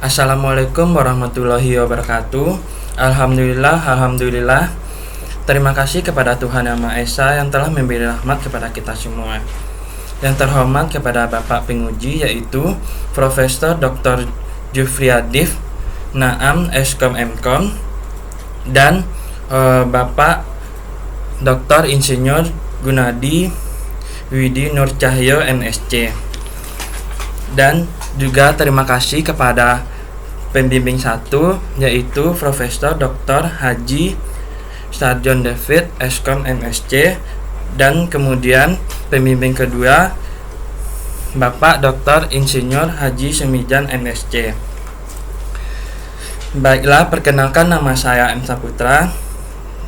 Assalamualaikum warahmatullahi wabarakatuh. Alhamdulillah. Terima kasih kepada Tuhan Yang Maha Esa yang telah memberi rahmat kepada kita semua. Yang terhormat kepada Bapak Penguji yaitu Profesor Dr. Jufriyadif Naam Eskom Mkom dan Bapak Dr. Insinyur Gunadi Widi Nur Cahyo MSc. Dan juga terima kasih kepada pembimbing 1 yaitu Profesor Dr. Haji Sarjon David Eskom MSc, dan kemudian pembimbing kedua Bapak Dr. Insinyur Haji Semijan MSc. Baiklah, perkenalkan nama saya M. Saputra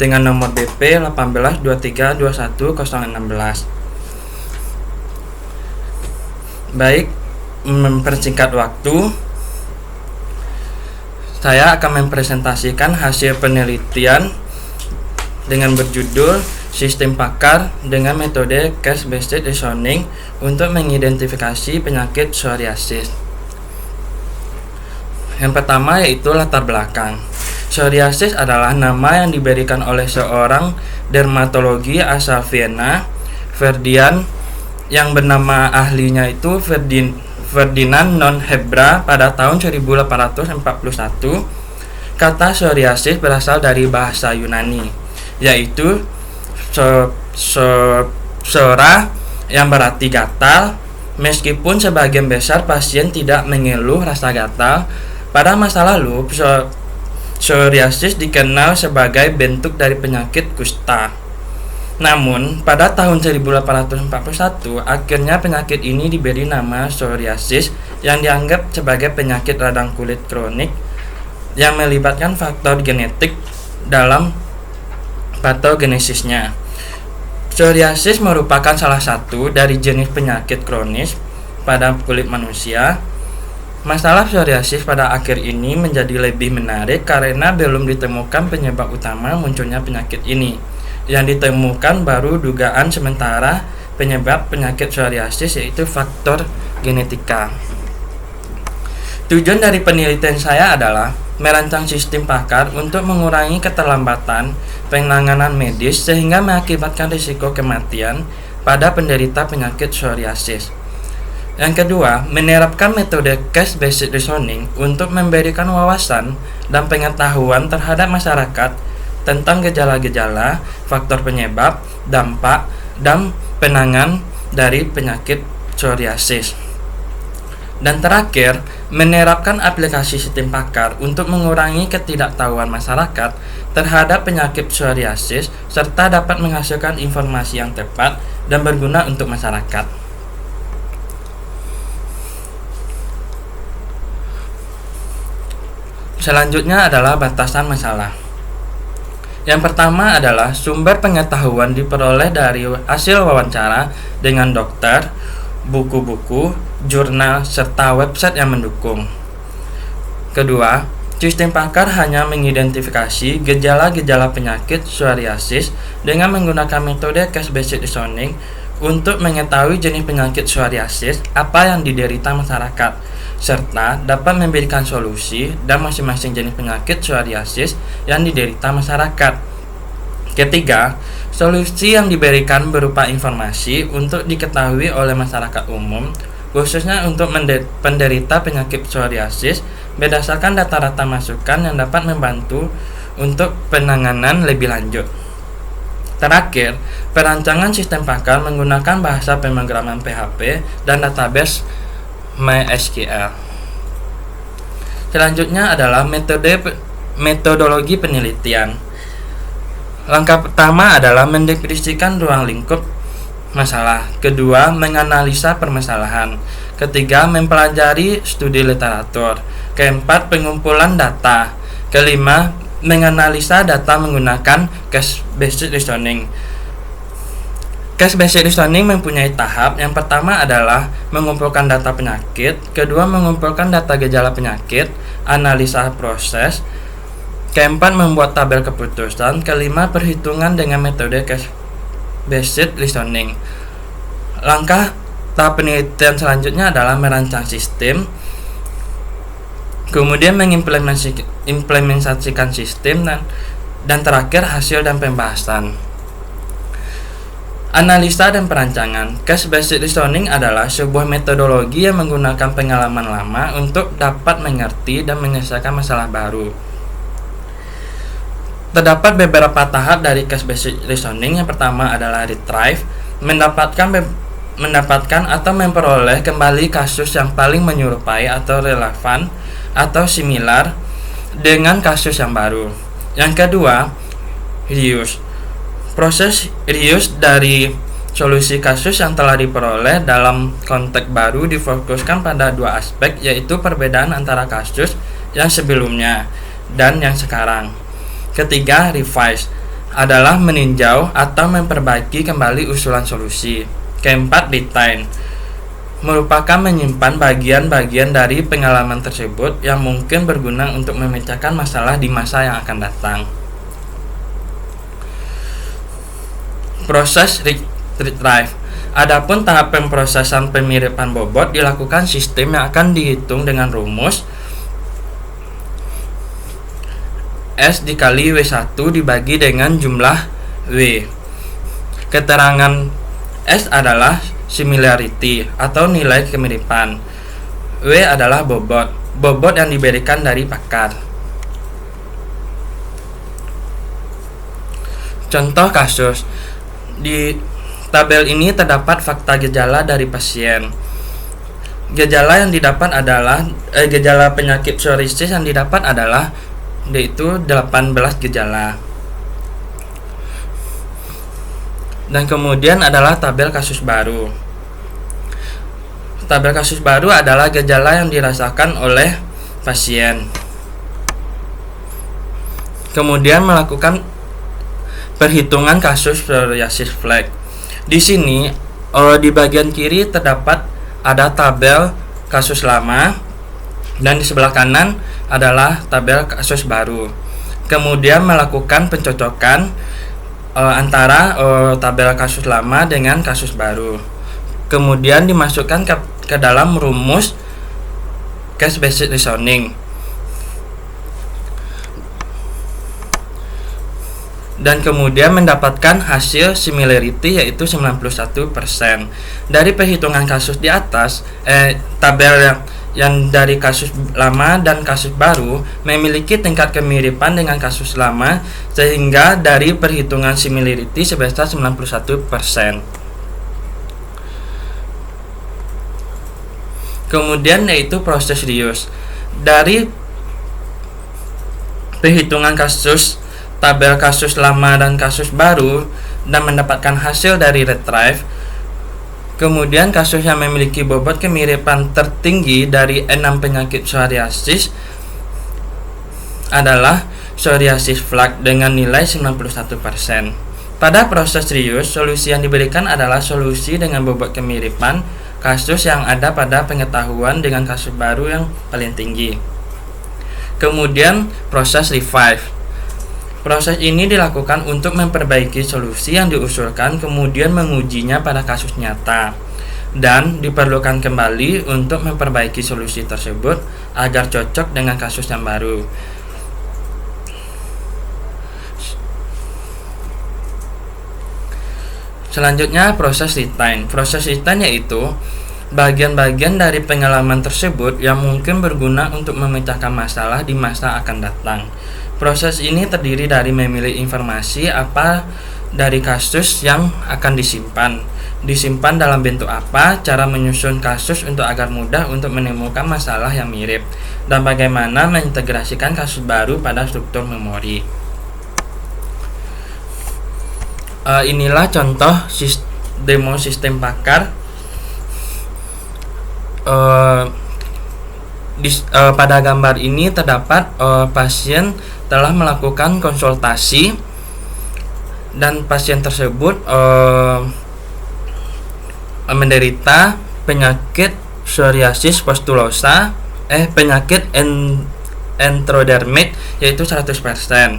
dengan nomor BP 182321016. Baik, mempersingkat waktu, saya akan mempresentasikan hasil penelitian dengan berjudul Sistem Pakar dengan metode Case-Based Reasoning untuk mengidentifikasi penyakit psoriasis. Yang pertama yaitu latar belakang. Psoriasis adalah nama yang diberikan oleh seorang dermatologi asal Vienna, Ferdinand, yang bernama ahlinya itu Ferdinand Nonhebra pada tahun 1841. Kata psoriasis berasal dari bahasa Yunani, yaitu psora yang berarti gatal. Meskipun sebagian besar pasien tidak mengeluh rasa gatal, pada masa lalu psoriasis dikenal sebagai bentuk dari penyakit kusta. Namun, pada tahun 1841, akhirnya penyakit ini diberi nama psoriasis yang dianggap sebagai penyakit radang kulit kronik yang melibatkan faktor genetik dalam patogenesisnya. Psoriasis merupakan salah satu dari jenis penyakit kronis pada kulit manusia. Masalah psoriasis pada akhir ini menjadi lebih menarik karena belum ditemukan penyebab utama munculnya penyakit ini. Yang ditemukan baru dugaan sementara penyebab penyakit psoriasis, yaitu faktor genetika. Tujuan dari penelitian saya adalah merancang sistem pakar untuk mengurangi keterlambatan penanganan medis sehingga mengakibatkan risiko kematian pada penderita penyakit psoriasis. Yang kedua, menerapkan metode Case-Based Reasoning untuk memberikan wawasan dan pengetahuan terhadap masyarakat tentang gejala-gejala, faktor penyebab, dampak, dan penanganan dari penyakit psoriasis. Dan terakhir, menerapkan aplikasi sistem pakar untuk mengurangi ketidaktahuan masyarakat terhadap penyakit psoriasis serta dapat menghasilkan informasi yang tepat dan berguna untuk masyarakat. Selanjutnya adalah batasan masalah. Yang pertama adalah sumber pengetahuan diperoleh dari hasil wawancara dengan dokter, buku-buku, jurnal, serta website yang mendukung. Kedua, sistem pakar hanya mengidentifikasi gejala-gejala penyakit psoriasis dengan menggunakan metode Case-Based Reasoning untuk mengetahui jenis penyakit psoriasis apa yang diderita masyarakat, serta dapat memberikan solusi dan masing-masing jenis penyakit psoriasis yang diderita masyarakat. Ketiga, solusi yang diberikan berupa informasi untuk diketahui oleh masyarakat umum, khususnya untuk penderita penyakit psoriasis, berdasarkan data-data masukan yang dapat membantu untuk penanganan lebih lanjut. Terakhir, perancangan sistem pakar menggunakan bahasa pemrograman PHP dan database MySQL. Selanjutnya adalah metodologi penelitian. Langkah pertama adalah mendefinisikan ruang lingkup masalah. Kedua, menganalisa permasalahan. Ketiga, mempelajari studi literatur. Keempat, pengumpulan data. Kelima, menganalisa data menggunakan Case-Based Reasoning. Case-Based Reasoning mempunyai tahap. Yang pertama adalah mengumpulkan data penyakit, kedua mengumpulkan data gejala penyakit, analisa proses, keempat membuat tabel keputusan, kelima perhitungan dengan metode Case-Based Reasoning. Langkah tahap penelitian selanjutnya adalah merancang sistem. kemudian mengimplementasikan sistem, dan terakhir hasil dan pembahasan. Analisa dan perancangan. Case-based reasoning adalah sebuah metodologi yang menggunakan pengalaman lama untuk dapat mengerti dan menyelesaikan masalah baru. Terdapat beberapa tahap dari case-based reasoning. Yang pertama adalah retrieve, mendapatkan atau memperoleh kembali kasus yang paling menyerupai atau relevan atau similar dengan kasus yang baru. Yang kedua, reuse. Proses reuse dari solusi kasus yang telah diperoleh dalam konteks baru difokuskan pada dua aspek, yaitu perbedaan antara kasus yang sebelumnya dan yang sekarang. Ketiga, revise adalah meninjau atau memperbaiki kembali usulan solusi. Keempat, retain merupakan menyimpan bagian-bagian dari pengalaman tersebut yang mungkin berguna untuk memecahkan masalah di masa yang akan datang. Proses retrieve. Adapun tahap pemrosesan pemiripan bobot dilakukan sistem yang akan dihitung dengan rumus S dikali W1 dibagi dengan jumlah W. Keterangan S adalah similarity atau nilai kemiripan. W adalah bobot yang diberikan dari pakar. Contoh kasus. Di tabel ini terdapat fakta gejala dari pasien. Gejala yang didapat adalah gejala penyakit psoriasis yang didapat adalah yaitu 18 gejala. Dan kemudian adalah tabel kasus baru. Tabel kasus baru adalah gejala yang dirasakan oleh pasien. Kemudian melakukan perhitungan kasus psoriasis flek. Di sini di bagian kiri terdapat ada tabel kasus lama dan di sebelah kanan adalah tabel kasus baru. Kemudian melakukan pencocokan antara tabel kasus lama dengan kasus baru. Kemudian dimasukkan ke dalam rumus case-based reasoning. Dan kemudian mendapatkan hasil similarity yaitu 91%. Dari perhitungan kasus di atas, tabel yang dari kasus lama dan kasus baru memiliki tingkat kemiripan dengan kasus lama, sehingga dari perhitungan similarity sebesar 91%. Kemudian yaitu proses reuse. Dari perhitungan kasus tabel kasus lama dan kasus baru dan mendapatkan hasil dari retrieve. Kemudian kasus yang memiliki bobot kemiripan tertinggi dari 6 penyakit psoriasis adalah psoriasis flek dengan nilai 91%. Pada proses reuse, solusi yang diberikan adalah solusi dengan bobot kemiripan kasus yang ada pada pengetahuan dengan kasus baru yang paling tinggi. Kemudian proses revive. Proses ini dilakukan untuk memperbaiki solusi yang diusulkan, kemudian mengujinya pada kasus nyata, dan diperlukan kembali untuk memperbaiki solusi tersebut agar cocok dengan kasus yang baru. Selanjutnya proses retain. Proses retain yaitu bagian-bagian dari pengalaman tersebut yang mungkin berguna untuk memecahkan masalah di masa akan datang. Proses ini terdiri dari memilih informasi apa dari kasus yang akan disimpan dalam bentuk apa, cara menyusun kasus untuk agar mudah untuk menemukan masalah yang mirip, dan bagaimana mengintegrasikan kasus baru pada struktur memori. Inilah contoh demo sistem pakar. Pada gambar ini terdapat pasien telah melakukan konsultasi dan pasien tersebut menderita penyakit psoriasis pustulosa, penyakit enterodermit yaitu 100%.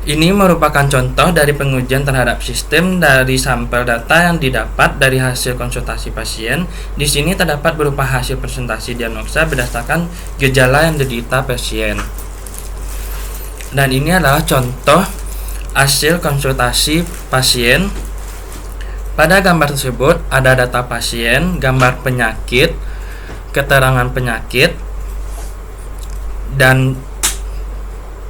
Ini merupakan contoh dari pengujian terhadap sistem dari sampel data yang didapat dari hasil konsultasi pasien. Di sini terdapat berupa hasil presentasi diagnosa berdasarkan gejala yang diderita pasien. Dan ini adalah contoh hasil konsultasi pasien. Pada gambar tersebut ada data pasien, gambar penyakit, keterangan penyakit, dan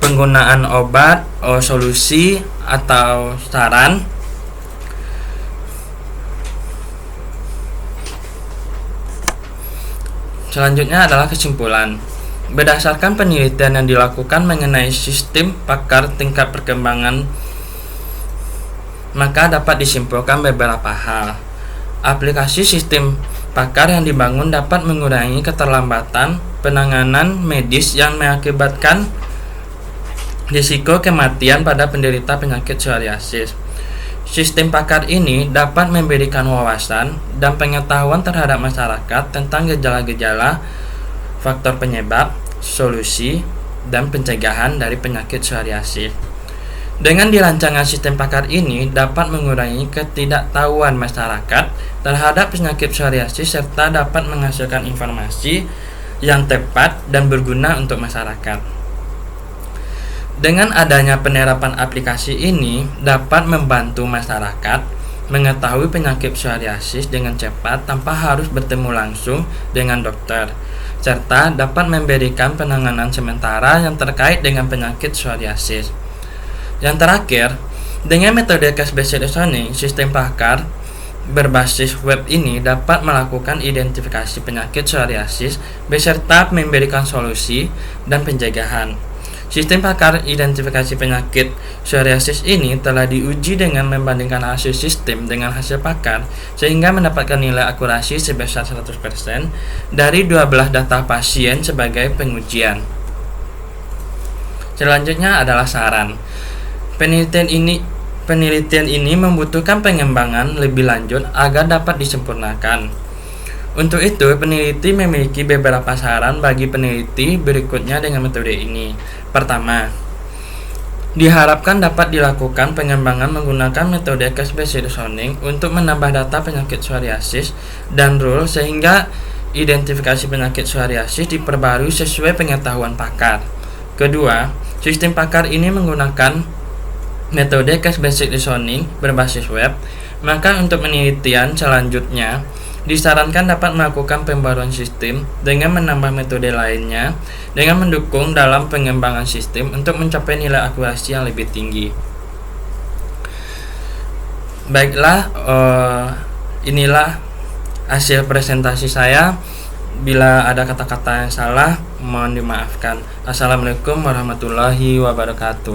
penggunaan obat, solusi, atau saran. Selanjutnya adalah kesimpulan. Berdasarkan penelitian yang dilakukan mengenai sistem pakar tingkat perkembangan, maka dapat disimpulkan beberapa hal. Aplikasi sistem pakar yang dibangun dapat mengurangi keterlambatan penanganan medis yang mengakibatkan risiko kematian pada penderita penyakit psoriasis. Sistem pakar ini dapat memberikan wawasan dan pengetahuan terhadap masyarakat tentang gejala-gejala, faktor penyebab, solusi, dan pencegahan dari penyakit psoriasis. Dengan dirancangnya sistem pakar ini dapat mengurangi ketidaktahuan masyarakat terhadap penyakit psoriasis serta dapat menghasilkan informasi yang tepat dan berguna untuk masyarakat. Dengan adanya penerapan aplikasi ini dapat membantu masyarakat mengetahui penyakit psoriasis dengan cepat tanpa harus bertemu langsung dengan dokter, serta dapat memberikan penanganan sementara yang terkait dengan penyakit psoriasis. Yang terakhir, dengan metode case-based reasoning, sistem pakar berbasis web ini dapat melakukan identifikasi penyakit psoriasis beserta memberikan solusi dan pencegahan. Sistem pakar identifikasi penyakit psoriasis ini telah diuji dengan membandingkan hasil sistem dengan hasil pakar sehingga mendapatkan nilai akurasi sebesar 100% dari 12 data pasien sebagai pengujian. Selanjutnya adalah saran. Penelitian ini membutuhkan pengembangan lebih lanjut agar dapat disempurnakan. Untuk itu, peneliti memiliki beberapa saran bagi peneliti berikutnya dengan metode ini. Pertama, diharapkan dapat dilakukan pengembangan menggunakan metode case-based reasoning untuk menambah data penyakit psoriasis dan rule sehingga identifikasi penyakit psoriasis diperbarui sesuai pengetahuan pakar. Kedua, sistem pakar ini menggunakan metode case-based reasoning berbasis web, maka untuk penelitian selanjutnya disarankan dapat melakukan pembaruan sistem dengan menambah metode lainnya dengan mendukung dalam pengembangan sistem untuk mencapai nilai akurasi yang lebih tinggi. Baiklah, inilah hasil presentasi saya. Bila ada kata-kata yang salah, mohon dimaafkan. Assalamualaikum warahmatullahi wabarakatuh.